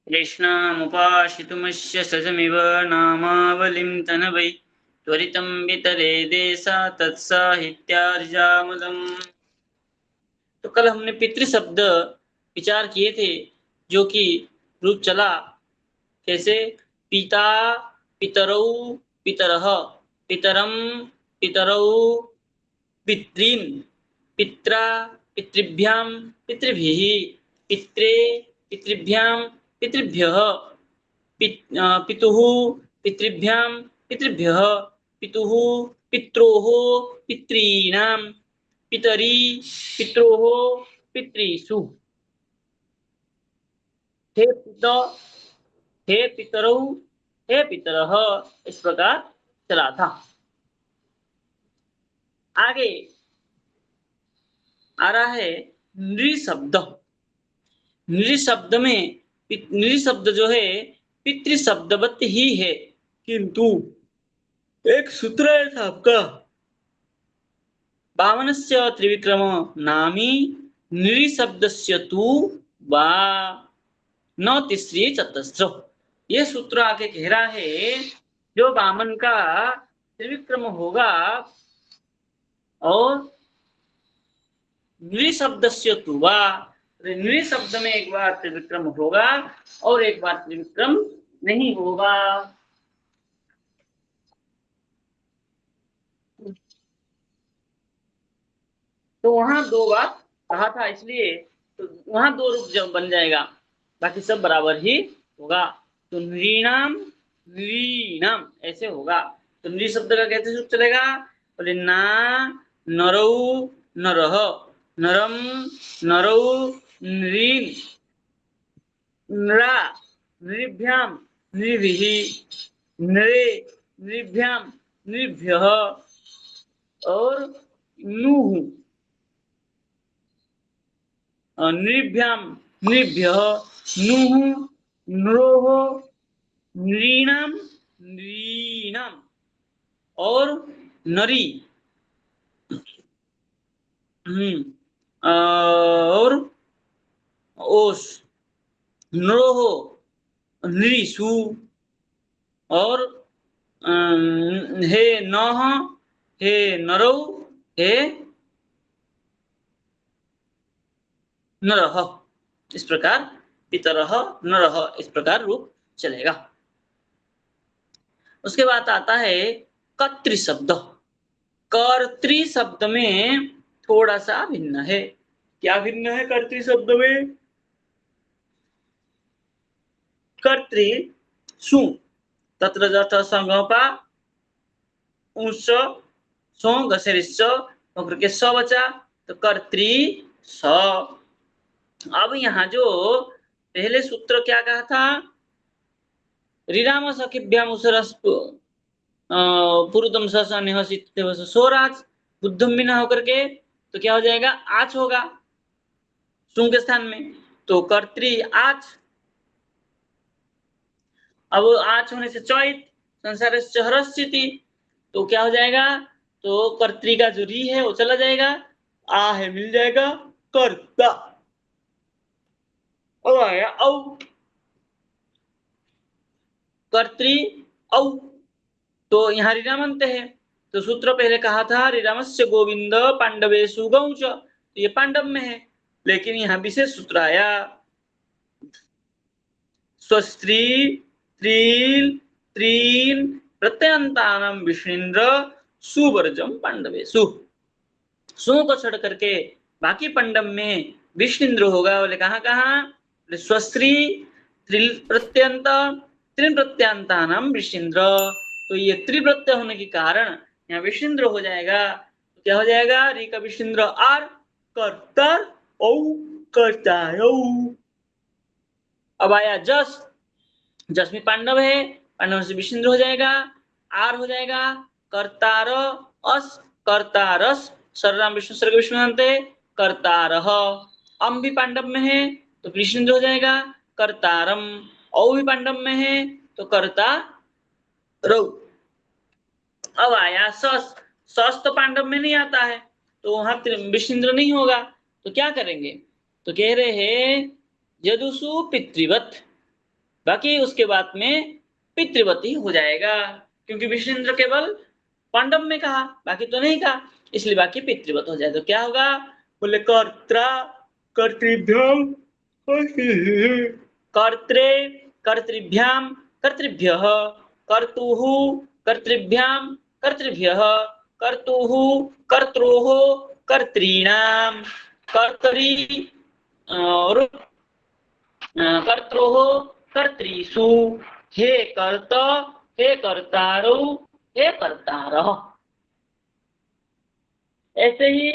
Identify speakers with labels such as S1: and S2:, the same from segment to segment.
S1: कृष्णामुपाश्रितुमस्य सजमिव नामावलिं तनवै त्वरितं वितरे देशा तत्साहित्यार्जामुदम्। तो कल हमने पितृ शब्द विचार किए थे, जो कि रूप चला कैसे? पिता, पितरौ, पितरः, पितरम, पितरौ, पितॄन्, पित्रा, पितृभ्यां, पितृभिः, पित्रे, पितृभ्यां, पितृभ्यः, पितुः, पितृभ्यां, पितृभ्यः, पितुः, पित्रोः, पितॄणां, पितरी, पित्रोः, पितृषु। हे पित, हे पितरौ, हे पितरः, इस प्रकार चला था। आगे आ रहा है नृ शब्द। नृ शब्द में नृ शब्द जो है पितृ शब्दवत ही है, किंतु एक सूत्र है आपका, वामनस्य त्रिविक्रम नामी नृ शब्दस्य तु वा न तीसरी चतस्र। ये सूत्र आके कह रहा है जो वामन का त्रिविक्रम होगा और नृ शब्दस्य तु वा, नृ शब्द में एक बार त्रिविक्रम होगा और एक बार त्रिविक्रम नहीं होगा। तो वहां दो बार कहा था, इसलिए तो वहां दो रूप जब बन जाएगा, बाकी सब बराबर ही होगा। तो नृणाम, नृणाम ऐसे होगा। तो नृ शब्द का कैसे सूत्र चलेगा? बोले ना, नरौ, नरः, नरम, नरौ, नृन्, नृ, नृभ्यां, नृभिः, नृ, नृभ्यां, नृभ्यः और नुः, नृभ्यां, नृभ्यः, नुः, नृः, नृणां, नृणां और नरी, और ओस, नृः, नृषु और हे नः, हे नरौ, हे नरः। इस प्रकार पितरः, नरः, इस प्रकार रूप चलेगा। उसके बाद आता है कर्तृ शब्द। कर्तृ शब्द में थोड़ा सा भिन्न है। क्या भिन्न है कर्तृ शब्द में? कर्तृ सु तत्र जठ संगपा उस सो गसेरिस होकर के स बचा, तो कर्तृ स। अब यहाँ जो पहले सूत्र क्या कहा था? रिराम सखिभ्याम उसरस पुरुतम सनिहसित सोराज बुद्धम बिना होकर के, तो क्या हो जाएगा? आच होगा सुं के स्थान में, तो कर्तृ आच। अब आच होने से चौत संसार हरस्थिति, तो क्या हो जाएगा? तो कर्तृ का जो री है वो चला जाएगा, आ है मिल जाएगा कर्ता। अब आया औ, कर्तृ औ, तो यहाँ ऋणामंत है, तो सूत्र पहले कहा था ऋणामस्य गोविंद पांडवेषु गौच, तो ये पांडव में है, लेकिन यहाँ विशेष सूत्र आया स्वस्त्री त्रील त्रीन प्रत्यंतानम विष्णुन्द्र सुवर्जम पांडवेषु। सु को छोड़ करके बाकी पांडव में विष्णुन्द्र होगा। बोले कहाँ कहाँ? स्वस्त्री त्रिल प्रत्यंत त्रिन प्रत्यांतानम विष्णुन्द्र, तो ये त्रिप्रत्यय होने के कारण यहाँ विष्णुन्द्र हो जाएगा। तो क्या हो जाएगा? री का विष्णुन्द्र आर, कर्तर औ, कर्तायौ। अब आया जस, जस में पांडव है, पांडव से विष्णुन्द्र हो जाएगा, आर हो जाएगा कर्तार अस, कर्तारस, सर्वनाम विष्णु सर्ग विष्णु अंते कर्तारः। अम भी पांडव में है तो विष्णुन्द्र हो जाएगा कर्तारम, औ भी पांडव में है तो कर्ता रौ। अब आया सस, सस तो पांडव में नहीं आता है, तो वहां विष्णुन्द्र नहीं होगा, तो क्या करेंगे? तो कह रहे हैं यदुसु पितृवत, बाकी उसके बाद में पितृवती हो जाएगा, क्योंकि विष्णुन्द्र केवल पांडव में कहा, बाकी तो नहीं कहा, इसलिए बाकी पितृवत हो जाए। तो क्या होगा, बोले कर्त्रा कर्तृभ्याम कर्त्रे कर्तृभ्याम कर्तृभ्यः कर्तुः कर्तृभ्याम कर्तृभ्यः कर्तुः कर्त्रोः कर्तॄणाम कर्तरी और कर्त्रोः कर्तृषु हे कर्त हे कर्तारो हे कर्तारः। ऐसे ही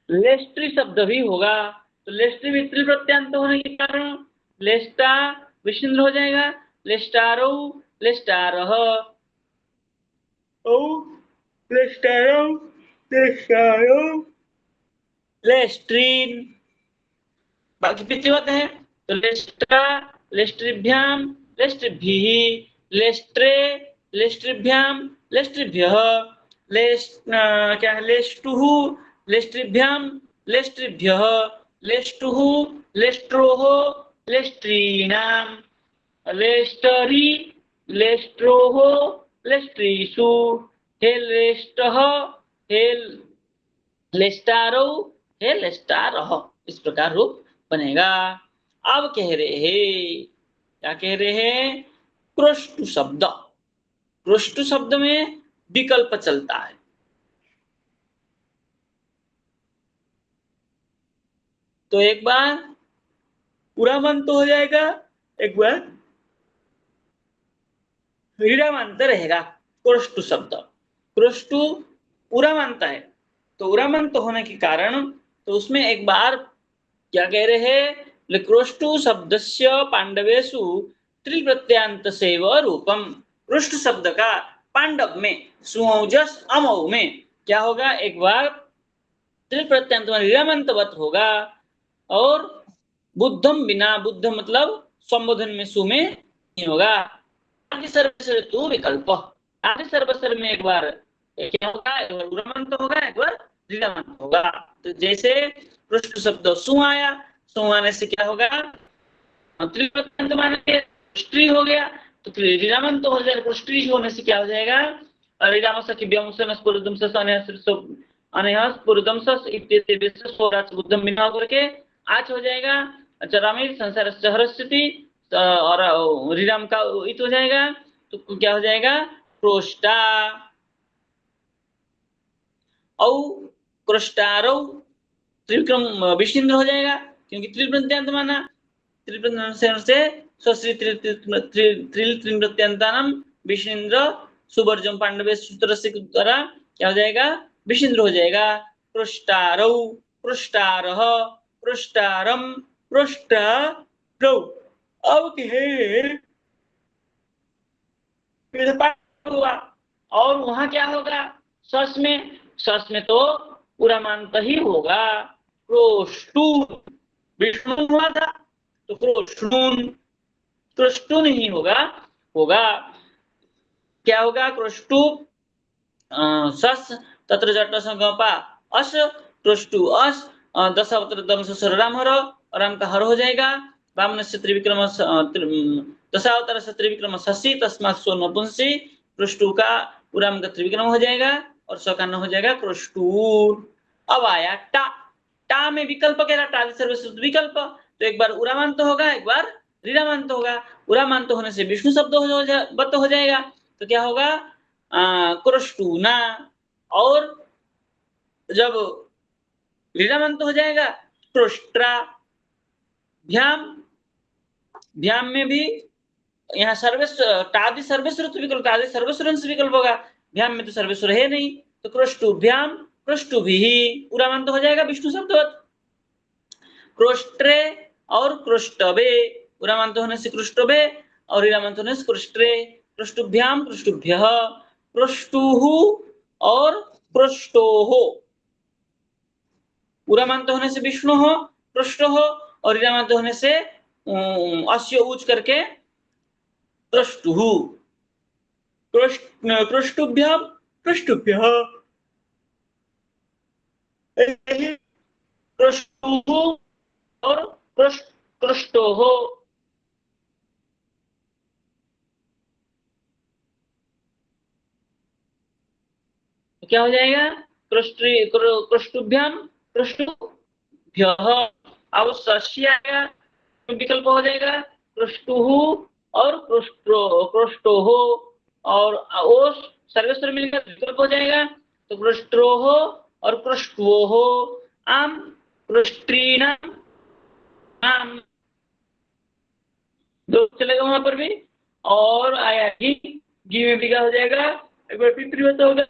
S1: लेष्टि शब्द भी होगा, तो लेष्टि भी त्रिल प्रत्यांत होने के कारण लेष्टा विष्णु हो जाएगा, लेष्टारो लेष्टारः ओ लेष्टारो लेष्टारो लेष्ट्रीन। बाकी पितृवत है तो लेष्ट्रा लेष्ट्रिभ्याम लेष्ट्रिभिः लेष्ट्रे लेष्ट्रिभ्याम लेष्ट्रिभ्यः क्या है लेष्टुः लेष्ट्रिभ्याम लेष्ट्रिभ्यः लेष्टुः लेष्ट्रोः लेष्ट्रीणाम लेष्टरि लेष्ट्रोः लेष्ट्रीषु हे लेष्टः हे लेष्टारो हे लेष्टारः। इस प्रकार रूप बनेगा। अब कह रहे हैं, क्या कह रहे हैं, कृष्टु शब्द। कृष्टु शब्द में विकल्प चलता है। तो एक बार उरामंत हो जाएगा, एक बार हीरामंत रहेगा। कृष्टु शब्द कृष्टु उरामंत है, तो उरामंत होने के कारण तो उसमें एक बार क्या कह रहे हैं, कृष्टु शब्दस्य पांडवेषु त्रिल प्रत्यांत सेव रूपम। कृष्ट शब्द का पांडव में सुमौजस अमौ में क्या होगा, एक बार त्रिल प्रत्यांत हीरामंतवत होगा, और बुद्धम बिना, बुद्ध मतलब संबोधन में सु में नहीं होगा। आदि सर्वस्व तू विकल्प, आदि सर्वस्व में एक बार क्या होगा, एक बार उरामंत होगा, एक बार ऋणामंत होगा। तो जैसे पृष्ठ शब्द सु आया, सु आने से क्या होगा, त्रिप्रत्यंत माने पृष्ठी हो गया, तो ऋणामंत हो जाएगा। पृष्ठी होने से क्या हो जाएगा, ऋणामस की व्यामसनस पुरुदमसस अनहस पुरुदमसस इत्यादि विशेष स्वराज बुद्धम बिना करके आज हो जाएगा। अच्छा रामेर संसार सहरस्थिति और ऋणाम का इत हो जाएगा, तो क्या हो जाएगा, क्रोष्टा औ क्रोष्टारो त्रिविक्रम विष्णु हो जाएगा, क्योंकि त्रिप्रत्यांत माना, त्रिप्रत्यांत से स्वश्री त्रिल प्रत्यांतानम विष्णु सुवर्जम पांडवे सूत्र से द्वारा क्या हो जाएगा, विष्णु हो जाएगा। पृष्टारौ पृष्टारः पृष्टारम पृष्टारौ। अब हुआ, और वहां क्या होगा, सस में तो उरामांत ही होगा। क्रोष्टु विष्णु हुआ था, तो क्रोष्टून क्रोष्टून ही होगा, होगा क्या होगा, क्रोष्टु सस तत्र जट संगपा अस क्रोष्टु अस दशावतर दम से राम हर, राम का हर हो जाएगा। वामन से त्रिविक्रम दशावतार से त्रिविक्रम शशि तस्मात् सो नपुंसी, क्रोष्टु का उराम का त्रिविक्रम हो जाएगा और सकान हो जाएगा क्रोष्टूर। अब आया टा, टा में विकल्प कह रहा, टा सर्वश्रुत विकल्प, तो एक बार उरामांत होगा, एक बार ऋणामांत होगा। उरामांत होने से विष्णु शब्द हो जाएगा, तो क्या होगा, क्रोष्टूना। और जब ऋणामांत हो जाएगा क्रोष्ट्रा। भ्याम, भ्याम में भी यहाँ सर्वेश्वर टादि सर्वेश्वर विकल्प, टादि सर्वेश्वर विकल्प होगा, भ्याम में तो सर्वेश्वर है नहीं, तो क्रोष्टुभ्याम क्रोष्टुभिः उरामंत हो जाएगा विष्णु शब्दवत। क्रोष्ट्रे और क्रोष्टवे उरामंत होने से क्रोष्टवे और ऋणामंत होने से क्रोष्ट्रे। क्रोष्टुभ्याम क्रोष्टुभ्यः क्रोष्टुः और क्रोष्टोः उरामंत होने से विष्णु हो क्रोष्ट हो, और ऋणामंत होने से अस्य उच्च करके क्रोष्टुः। क्रोष्टुभ्याम क्रोष्टुभ्यः क्रोष्टुः और क्रोष्टोः तो क्या हो जाएगा, कृष्टुभ्याम कृष्टुभ्यः। अब षष्ठी आएगा, विकल्प हो जाएगा कृष्टुः और कृष्टोः, और ओस सर्वेश्वर मिलेगा विकल्प हो जाएगा, तो कृष्टोः और कृष्टोः। आम कृष्टीनाम, आम दो चलेगा वहां पर भी। और आया घी में भी क्या हो जाएगा, एक बार पितृवत होगा,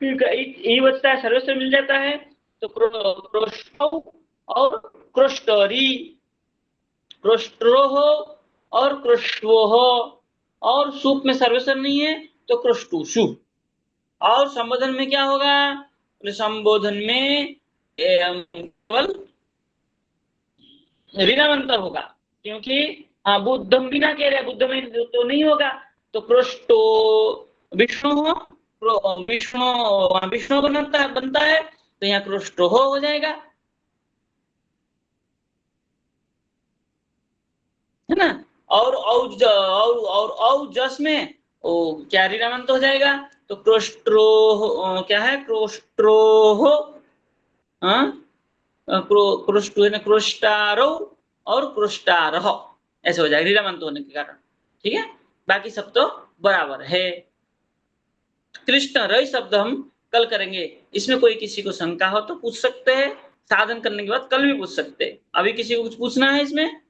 S1: यही बचता है, सर्वेश्वर मिल जाता है। तो क्रोष्टौ और क्रोष्टरी, क्रोष्ट्रोह और क्रोष्ट्वोह, और सूप में सर्वेश्वर नहीं है तो क्रोष्टुषु। और संबोधन में क्या होगा, संबोधन में केवल ऋणामंतर होगा, क्योंकि हाँ बुद्धम भी ना कह रहे, बुद्ध में तो नहीं होगा। तो क्रोष्टो विष्णु हो, विष्णु विष्णु बनता है, तो यहाँ क्रोष्टो हो जाएगा, है ना। और औ जस में ओ क्या ऋणामंत हो जाएगा, तो क्रोष्ट्रो क्या है, क्रोष्ट्रो, हाँ क्रोष्टु है ना, क्रोष्टारो और क्रोष्टारह, ऐसे हो जाएगा ऋणामंत होने के कारण। ठीक है, बाकी सब तो बराबर है। कृष्ण रई शब्द हम कल करेंगे, इसमें कोई किसी को शंका हो तो पूछ सकते हैं, साधन करने के बाद कल भी पूछ सकते हैं। अभी किसी को कुछ पूछना है इसमें?